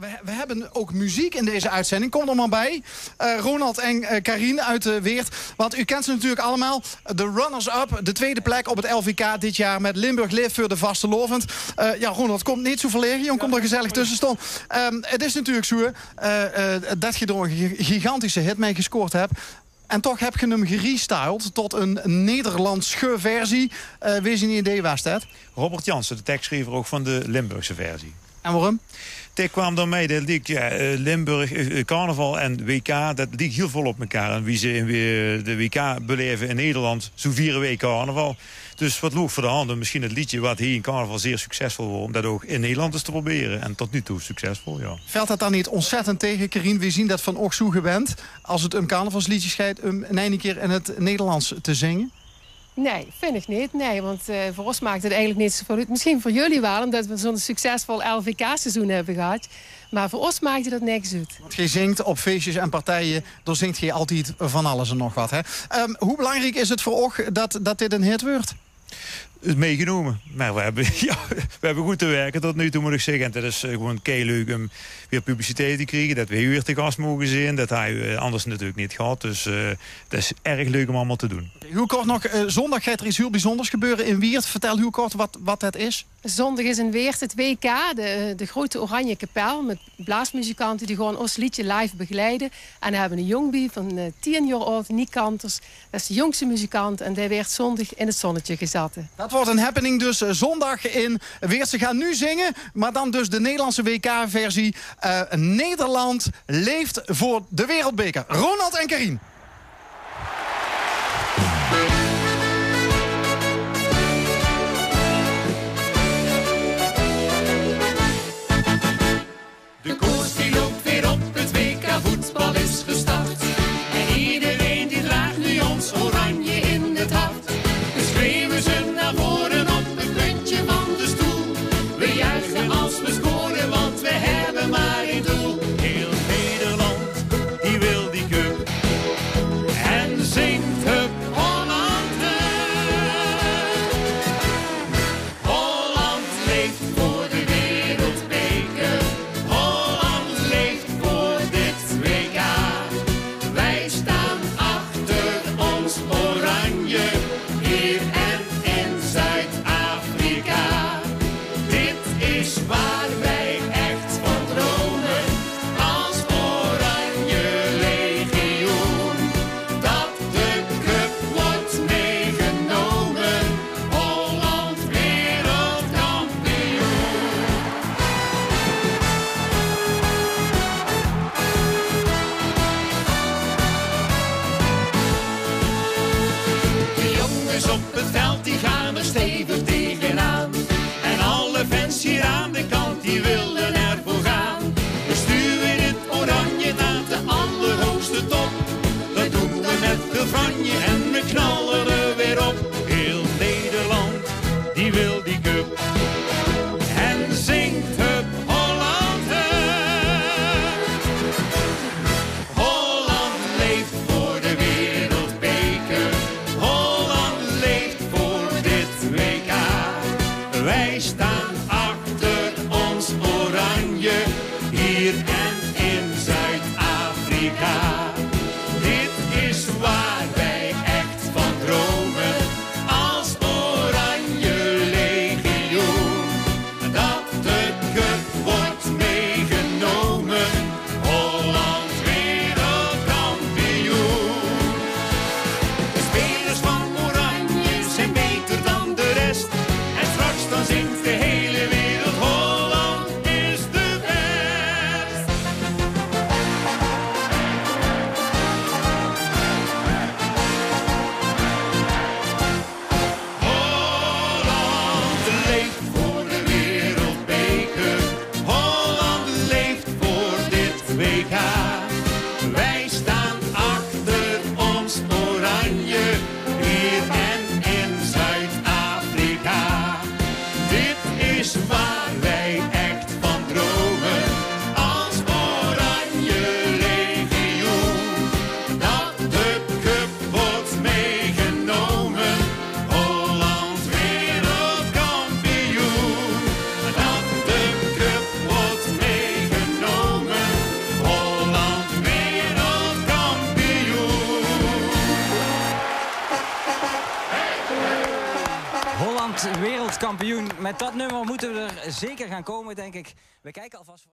we hebben ook muziek in deze uitzending. Kom er maar bij. Ronald en Karin uit Weert. Want u kent ze natuurlijk allemaal. De runners-up, de tweede plek op het LVK dit jaar met Limburg Live voor de vastelovend. Ronald, komt niet zo verlegen. Jong, komt er gezellig tussen staan. Het is natuurlijk zo dat je er een gigantische hit mee gescoord hebt. En toch heb je hem gerestyled tot een Nederlandse versie. Wees je een idee waar staat? Robert Jansen, de tekstschrijver ook van de Limburgse versie. En waarom? Het kwam daarmee, dat liep, Limburg, carnaval en WK, dat liep heel vol op elkaar. En wie ze in de WK beleven in Nederland, zo vieren wij carnaval. Dus wat loog voor de hand, misschien het liedje wat hier in carnaval zeer succesvol wordt, om dat ook in Nederland eens te proberen. En tot nu toe succesvol, ja. Valt dat dan niet ontzettend tegen, Karin? We zien dat van ook zo gewend, als het carnavalsliedje gaat, in een keer in het Nederlands te zingen? Nee, vind ik niet. Nee, want voor ons maakt het eigenlijk niet zoveel uit. Misschien voor jullie wel, omdat we zo'n succesvol LVK-seizoen hebben gehad. Maar voor ons maakt het niks uit. Want je zingt op feestjes en partijen, dan zingt je altijd van alles en nog wat. Hè? Hoe belangrijk is het voor Och dat dit een hit wordt? Het meegenomen. Maar we hebben goed te werken tot nu toe, moet ik zeggen. En dat is gewoon kei leuk om weer publiciteit te krijgen. Dat we hier weer te gast mogen zijn. Dat hij anders natuurlijk niet gehad. Dus dat is erg leuk om allemaal te doen. Heel kort nog, zondag gaat er iets heel bijzonders gebeuren in Weert. Vertel heel kort wat het is. Zondag is in Weert het WK, de grote Oranje Kapel. Met blaasmuzikanten die gewoon ons liedje live begeleiden. En dan hebben we een jongbie van 10 jaar oud, Niek Kanters. Dat is de jongste muzikant en die werd zondag in het zonnetje gezet. Dat wordt een happening dus zondag in Weert. Ze gaan nu zingen, maar dan dus de Nederlandse WK-versie. Nederland leeft voor de wereldbeker. Ronald en Karin. De koers die loopt weer op, het WK voetbal is gestart. En iedereen die draagt nu ons oranje in het hart. Dus schreeuwen ze naar voren op het puntje van de stoel. We juichen als we scoren, want we hebben maar één doel. Heel Nederland, die wil die cup. wereldkampioen. Met dat nummer moeten we er zeker gaan komen, denk ik. We kijken alvast...